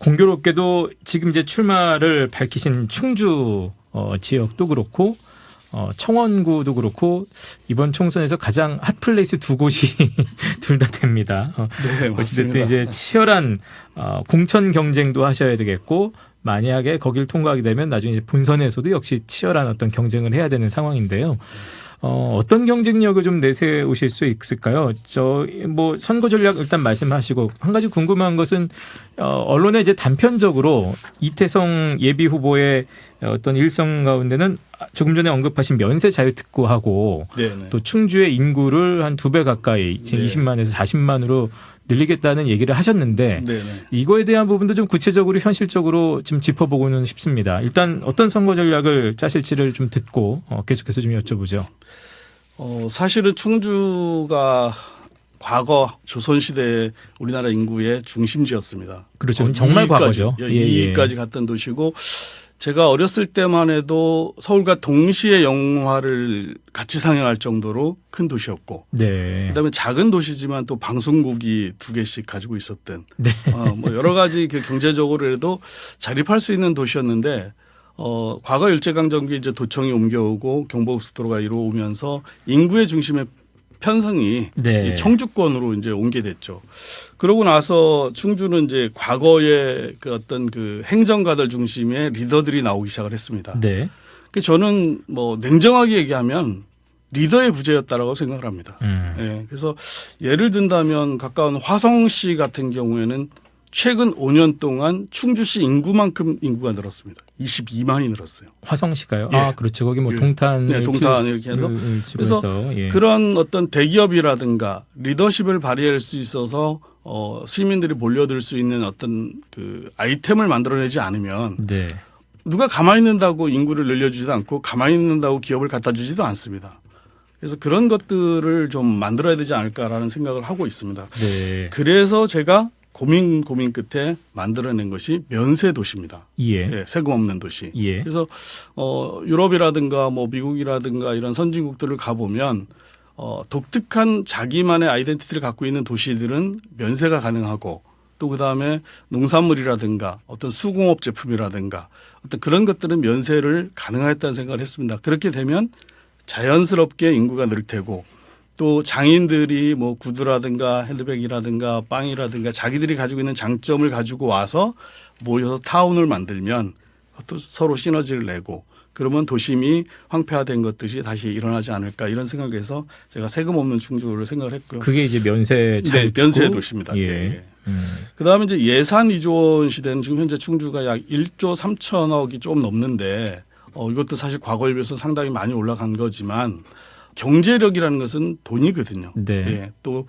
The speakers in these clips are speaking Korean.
공교롭게도 지금 이제 출마를 밝히신 충주 지역도 그렇고 청원구도 그렇고 이번 총선에서 가장 핫플레이스 두 곳이 둘 다 됩니다. 네, 어찌됐든 이제 치열한 공천 경쟁도 하셔야 되겠고 만약에 거길 통과하게 되면 나중에 이제 본선에서도 역시 치열한 어떤 경쟁을 해야 되는 상황인데요. 어떤 경쟁력을 좀 내세우실 수 있을까요? 뭐 선거 전략 일단 말씀하시고 한 가지 궁금한 것은 언론에 이제 단편적으로 이태성 예비 후보의 어떤 일성 가운데는 조금 전에 언급하신 면세 자유특구하고 네네. 또 충주의 인구를 한 2배 가까이 지금 20만에서 40만으로 늘리겠다는 얘기를 하셨는데 네네. 이거에 대한 부분도 좀 구체적으로 현실적으로 좀 짚어보고는 싶습니다. 일단 어떤 선거 전략을 짜실지를 좀 듣고 계속해서 좀 여쭤보죠. 사실은 충주가 과거 조선시대 우리나라 인구의 중심지였습니다. 그렇죠. 정말 2위까지, 과거죠. 2위까지 갔던 도시고 제가 어렸을 때만 해도 서울과 동시에 영화를 같이 상영할 정도로 큰 도시였고 네. 그다음에 작은 도시지만 또 방송국이 2개씩 가지고 있었던 네. 뭐 여러 가지 그 경제적으로라도 자립할 수 있는 도시였는데 과거 일제강점기 이제 도청이 옮겨오고 경부고속도로가 이루어오면서 인구의 중심의 편성이 네. 이 청주권으로 이제 옮게 됐죠. 그러고 나서 충주는 이제 과거의 그 어떤 그 행정가들 중심의 리더들이 나오기 시작을 했습니다. 네. 저는 뭐 냉정하게 얘기하면 리더의 부재였다라고 생각을 합니다. 예, 그래서 예를 든다면 가까운 화성시 같은 경우에는 최근 5년 동안 충주시 인구만큼 인구가 늘었습니다. 22만이 늘었어요. 화성시가요? 예. 아, 그렇죠. 거기 뭐 동탄 네, 동탄 이렇게 해서 그래서 예. 그런 어떤 대기업이라든가 리더십을 발휘할 수 있어서 시민들이 몰려들 수 있는 어떤 그 아이템을 만들어내지 않으면 네. 누가 가만히 있는다고 인구를 늘려주지도 않고 가만히 있는다고 기업을 갖다 주지도 않습니다. 그래서 그런 것들을 좀 만들어야 되지 않을까라는 생각을 하고 있습니다. 네. 그래서 제가 고민 끝에 만들어낸 것이 면세 도시입니다. 예. 예, 세금 없는 도시. 예. 그래서 유럽이라든가 뭐 미국이라든가 이런 선진국들을 가보면 독특한 자기만의 아이덴티티를 갖고 있는 도시들은 면세가 가능하고 또 그다음에 농산물이라든가 어떤 수공업 제품이라든가 어떤 그런 것들은 면세를 가능하겠다는 생각을 했습니다. 그렇게 되면 자연스럽게 인구가 늘 테고 또 장인들이 뭐 구두라든가 핸드백이라든가 빵이라든가 자기들이 가지고 있는 장점을 가지고 와서 모여서 타운을 만들면 또 서로 시너지를 내고 그러면 도심이 황폐화된 것들이 다시 일어나지 않을까 이런 생각에서 제가 세금 없는 충주를 생각을 했고요. 그게 이제 면세 네, 면세 도시입니다. 예. 예. 그다음에 이제 예산 위주원 시대는 지금 현재 충주가 약 1조 3천억이 좀 넘는데 이것도 사실 과거에 비해서 상당히 많이 올라간 거지만 경제력이라는 것은 돈이거든요. 네. 예. 또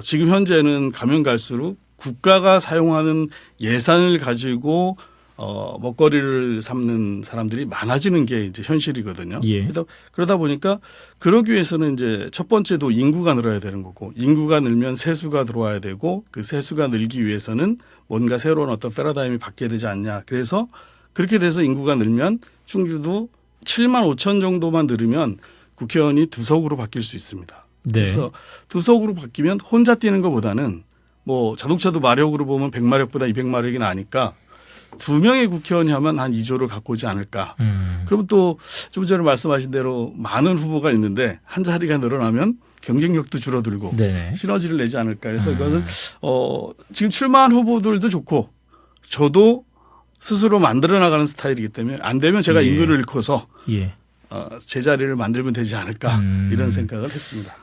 지금 현재는 가면 갈수록 국가가 사용하는 예산을 가지고 먹거리를 삼는 사람들이 많아지는 게 이제 현실이거든요. 예. 그러다 보니까 그러기 위해서는 이제 첫 번째도 인구가 늘어야 되는 거고 인구가 늘면 세수가 들어와야 되고 그 세수가 늘기 위해서는 뭔가 새로운 어떤 패러다임이 바뀌어야 되지 않냐. 그래서 그렇게 돼서 인구가 늘면 충주도 7만 5천 정도만 늘으면 국회의원이 2석으로 바뀔 수 있습니다. 네. 그래서 2석으로 바뀌면 혼자 뛰는 것보다는 뭐 자동차도 마력으로 보면 100마력보다 200마력이 나니까 2명의 국회의원이 하면 한 2조를 갖고 오지 않을까. 그럼 또 좀 전에 말씀하신 대로 많은 후보가 있는데 한 자리가 늘어나면 경쟁력도 줄어들고 네. 시너지를 내지 않을까. 그래서 이거는 지금 출마한 후보들도 좋고 저도 스스로 만들어 나가는 스타일이기 때문에 안 되면 제가 예. 인구를 잃고서 예. 제자리를 만들면 되지 않을까 이런 생각을 했습니다.